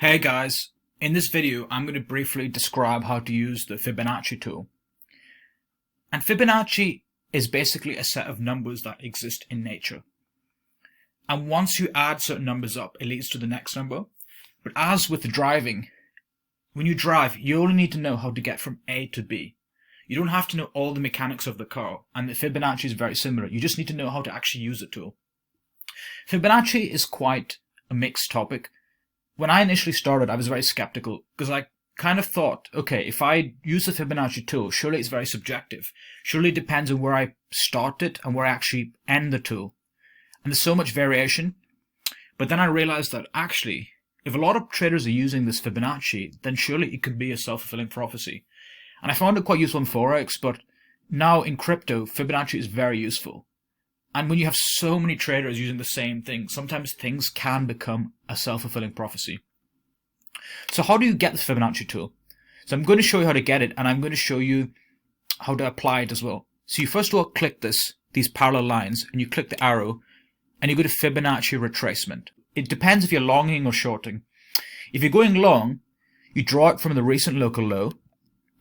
Hey guys, in this video I'm going to briefly describe how to use the Fibonacci tool. And Fibonacci is basically a set of numbers that exist in nature. And once you add certain numbers up, it leads to the next number. But as with driving, when you drive, you only need to know how to get from A to B. You don't have to know all the mechanics of the car, and the Fibonacci is very similar. You just need to know how to actually use the tool. Fibonacci is quite a mixed topic. When I initially started, I was very skeptical because I kind of thought, okay, if I use the Fibonacci tool, surely it's very subjective. Surely it depends on where I start it and where I actually end the tool. And there's so much variation. But then I realized that actually, if a lot of traders are using this Fibonacci, then surely it could be a self-fulfilling prophecy. And I found it quite useful in Forex, but now in crypto, Fibonacci is very useful. And when you have so many traders using the same thing, sometimes things can become a self-fulfilling prophecy. So how do you get the Fibonacci tool? So I'm going to show you how to get it, and I'm going to show you how to apply it as well. So you first of all click these parallel lines, and you click the arrow, and you go to Fibonacci retracement. It depends if you're longing or shorting. If you're going long, you draw it from the recent local low,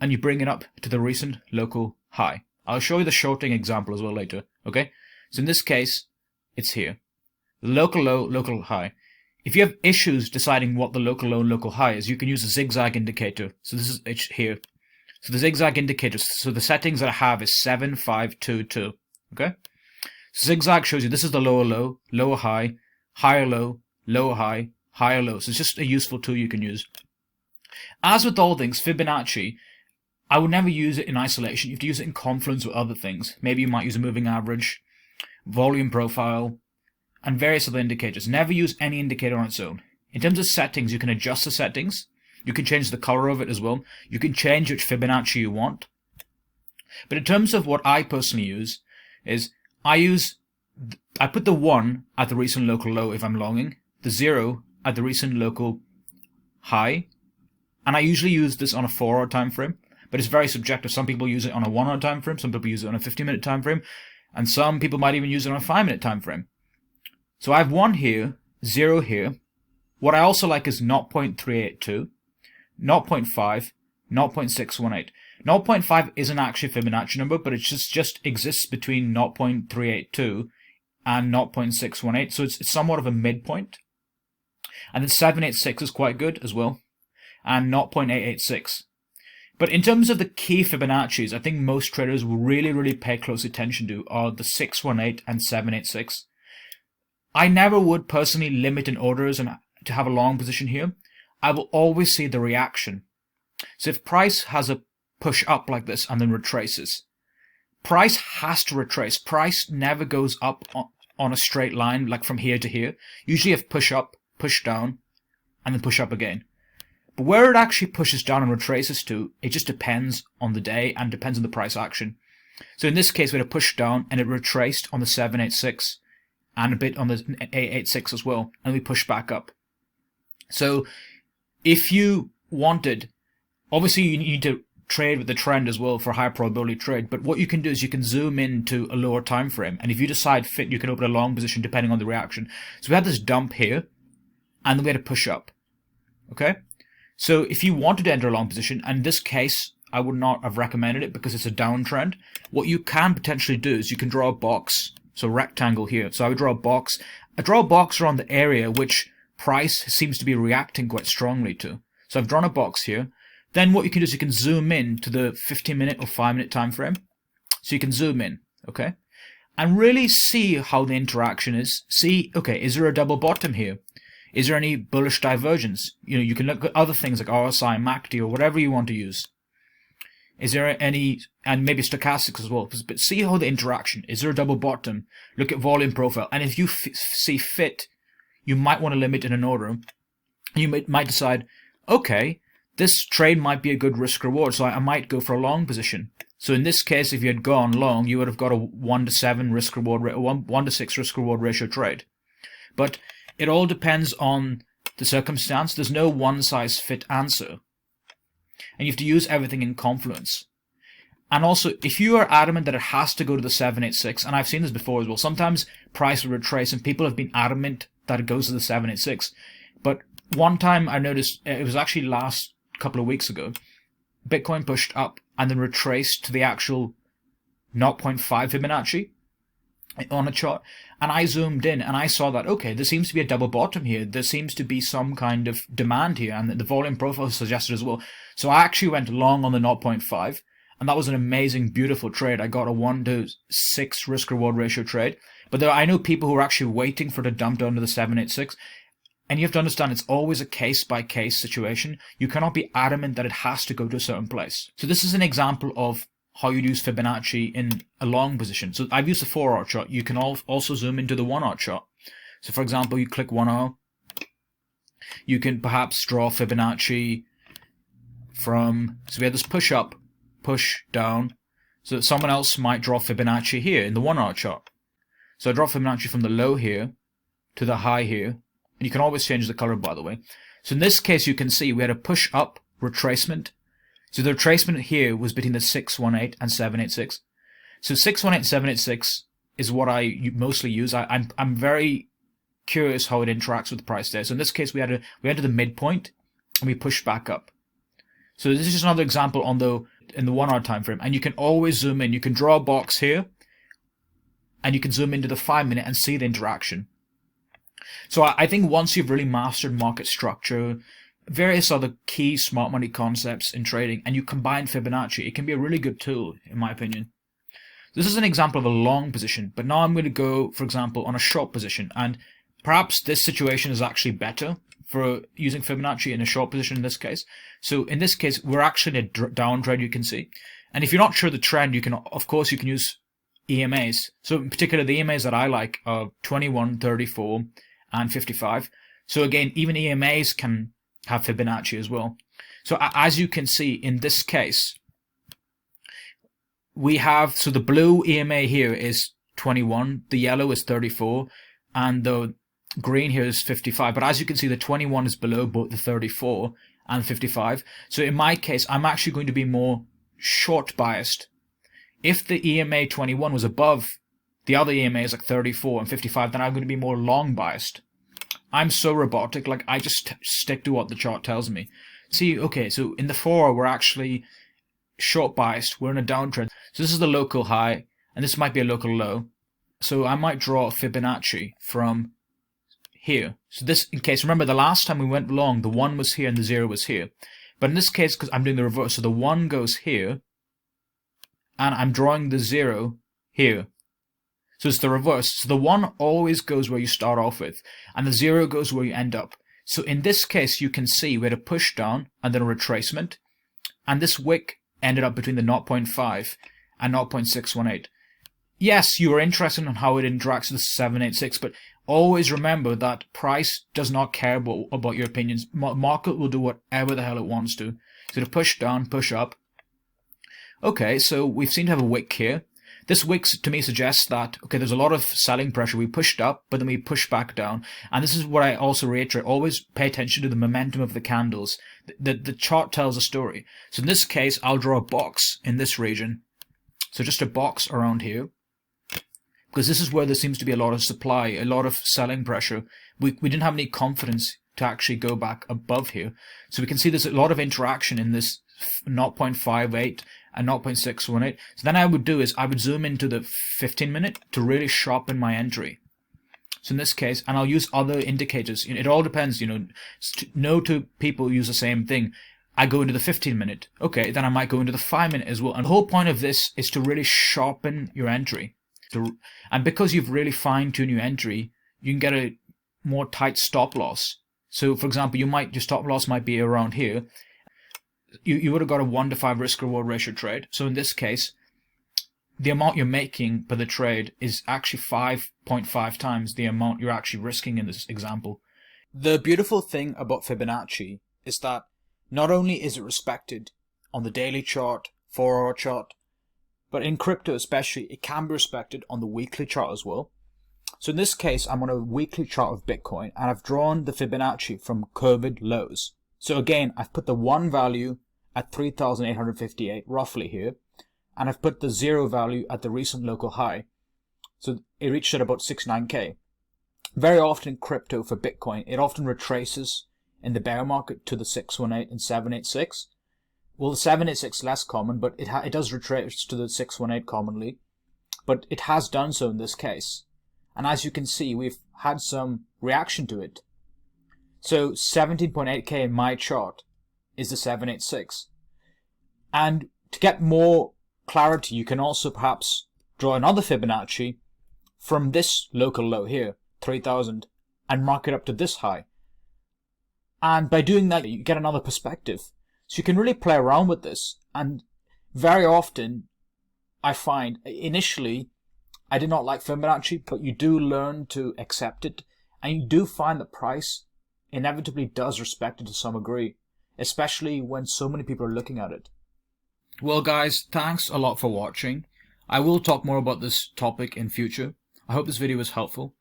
and you bring it up to the recent local high. I'll show you the shorting example as well later, okay? So in this case, it's here. The local low, local high. If you have issues deciding what the local low and local high is, you can use a zigzag indicator. So this is it here. So the zigzag indicator, so the settings that I have is 7522. Okay? So zigzag shows you this is the lower low, lower high, higher low, lower high, higher low. So it's just a useful tool you can use. As with all things, Fibonacci, I would never use it in isolation. You have to use it in confluence with other things. Maybe you might use a moving average, volume profile, and various other indicators. Never use any indicator on its own. In terms of settings, you can adjust the settings. You can change the color of it as well. You can change which Fibonacci you want. But in terms of what I personally use, is I put the 1 at the recent local low if I'm longing, the 0 at the recent local high, and I usually use this on a 4-hour time frame, but it's very subjective. Some people use it on a 1-hour time frame, some people use it on a 50-minute time frame, and some people might even use it on a 5-minute time frame. So I have 1 here, 0 here. What I also like is 0.382, 0.5, 0.618. 0.5 isn't actually a Fibonacci number, but it just exists between 0.382 and 0.618, so it's somewhat of a midpoint. And then 786 is quite good as well, and 0.886. But in terms of the key Fibonacci's, I think most traders will really pay close attention to are the 618 and 786. I never would personally limit in orders and to have a long position here. I will always see the reaction. So if price has a push up like this and then retraces, price has to retrace. Price never goes up on a straight line like from here to here. Usually you have push up, push down, and then push up again. But where it actually pushes down and retraces to, it just depends on the day and depends on the price action. So in this case, we had a push down and it retraced on the 786 and a bit on the 886 as well, and we push back up. So if you wanted, obviously you need to trade with the trend as well for high probability trade, but what you can do is you can zoom into a lower time frame, and if you decide fit, you can open a long position depending on the reaction. So we had this dump here, and then we had a push up. Okay? So if you wanted to enter a long position, and in this case, I would not have recommended it because it's a downtrend, what you can potentially do is you can draw a box, so rectangle here. So I would draw a box. I draw a box around the area which price seems to be reacting quite strongly to. So I've drawn a box here. Then what you can do is you can zoom in to the 15-minute or 5-minute time frame. So you can zoom in, okay? And really see how the interaction is. See, okay, is there a double bottom here? Is there any bullish divergence? You can look at other things like RSI, MACD, or whatever you want to use. Is there any, and maybe stochastics as well, but see how the interaction, is there a double bottom? Look at volume profile, and if you see fit, you might want to limit in an order. You might decide, okay, this trade might be a good risk reward, so I might go for a long position. So in this case, if you had gone long, you would have got a 1-to-7 risk reward, 1-to-6 risk reward ratio trade. But it all depends on the circumstance. There's no one-size-fit answer. And you have to use everything in confluence. And also, if you are adamant that it has to go to the 786, and I've seen this before as well, sometimes price will retrace and people have been adamant that it goes to the 786. But one time I noticed, it was actually last couple of weeks ago, Bitcoin pushed up and then retraced to the actual 0.5 Fibonacci on a chart, and I zoomed in and I saw that, okay, there seems to be a double bottom here, there seems to be some kind of demand here, and the volume profile suggested as well. So I actually went long on the 0.5, and that was an amazing, beautiful trade. I got a 1-to-6 risk reward ratio trade, but I know people who are actually waiting for the dump down to the 786, and you have to understand it's always a case-by-case situation. You cannot be adamant that it has to go to a certain place. So this is an example of how you use Fibonacci in a long position. So I've used the 4-hour chart. You can also zoom into the 1-hour chart. So for example, you click 1 hour. You can perhaps draw Fibonacci from, so we have this push up, push down. So someone else might draw Fibonacci here in the 1-hour chart. So I draw Fibonacci from the low here to the high here. And you can always change the color, by the way. So in this case, you can see we had a push up retracement. So the retracement here was between the 618 and 786. So 618 and 786 is what I mostly use. I'm very curious how it interacts with the price there. So in this case, we entered the midpoint and we pushed back up. So this is just another example in the 1 hour time frame. And you can always zoom in. You can draw a box here, and you can zoom into the 5-minute and see the interaction. So I think once you've really mastered market structure, various other key smart money concepts in trading, and you combine Fibonacci, it can be a really good tool, in my opinion. This is an example of a long position, but now I'm going to go, for example, on a short position, and perhaps this situation is actually better for using Fibonacci in a short position in this case. So in this case, we're actually in a downtrend, you can see. And if you're not sure the trend, you can, of course, you can use EMAs. So in particular, the EMAs that I like are 21, 34, and 55. So again, even EMAs can have Fibonacci as well. So as you can see in this case, we have, so the blue EMA here is 21, the yellow is 34, and the green here is 55. But as you can see, the 21 is below both the 34 and 55. So in my case, I'm actually going to be more short biased. If the EMA 21 was above the other EMAs like 34 and 55, then I'm going to be more long biased. I'm so robotic, like I just stick to what the chart tells me. See, okay, so in the 4 we're actually short biased, we're in a downtrend. So this is the local high, and this might be a local low. So I might draw a Fibonacci from here. So this, in case, remember the last time we went long, the 1 was here and the 0 was here. But in this case, because I'm doing the reverse, so the 1 goes here, and I'm drawing the 0 here. So it's the reverse. So the 1 always goes where you start off with, and the 0 goes where you end up. So in this case, you can see we had a push down and then a retracement, and this wick ended up between the 0.5 and 0.618. Yes, you are interested in how it interacts with the 786, but always remember that price does not care about your opinions. Market will do whatever the hell it wants to. So to push down, push up. Okay, so we seem to have a wick here. This wick to me suggests that, okay, there's a lot of selling pressure. We pushed up, but then we pushed back down. And this is what I also reiterate. Always pay attention to the momentum of the candles. The chart tells a story. So in this case, I'll draw a box in this region. So just a box around here. Because this is where there seems to be a lot of supply, a lot of selling pressure. We didn't have any confidence to actually go back above here. So we can see there's a lot of interaction in this 0.58 and 0.618. So then I would do is I would zoom into the 15-minute to really sharpen my entry. So in this case, and I'll use other indicators. It all depends, no two people use the same thing. I go into the 15-minute. Okay, then I might go into the 5-minute as well. And the whole point of this is to really sharpen your entry. And because you've really fine-tuned your entry, you can get a more tight stop loss. So for example, your stop loss might be around here. You would have got a 1-to-5 risk-reward ratio trade. So in this case, the amount you're making per the trade is actually 5.5 times the amount you're actually risking in this example. The beautiful thing about Fibonacci is that not only is it respected on the daily chart, 4-hour chart, but in crypto especially, it can be respected on the weekly chart as well. So in this case, I'm on a weekly chart of Bitcoin, and I've drawn the Fibonacci from curved lows. So again, I've put the 1 value at 3,858 roughly here, and I've put the 0 value at the recent local high. So it reached at about 69k. Very often in crypto for Bitcoin, it often retraces in the bear market to the 618 and 786. Well, the 786 less common, but it does retrace to the 618 commonly, but it has done so in this case. And as you can see, we've had some reaction to it. So 17.8k in my chart is the 786. And to get more clarity, you can also perhaps draw another Fibonacci from this local low here, 3000, and mark it up to this high. And by doing that, you get another perspective. So you can really play around with this. And very often, I find, initially, I did not like Fibonacci, but you do learn to accept it. And you do find the price inevitably does respect it to some degree, especially when so many people are looking at it. Well guys, thanks a lot for watching. I will talk more about this topic in future. I hope this video was helpful.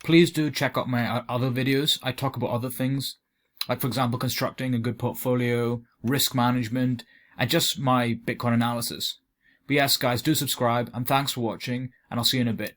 Please do check out my other videos. I talk about other things, like for example constructing a good portfolio, risk management, and just my Bitcoin analysis. But yes guys, do subscribe, and thanks for watching, and I'll see you in a bit.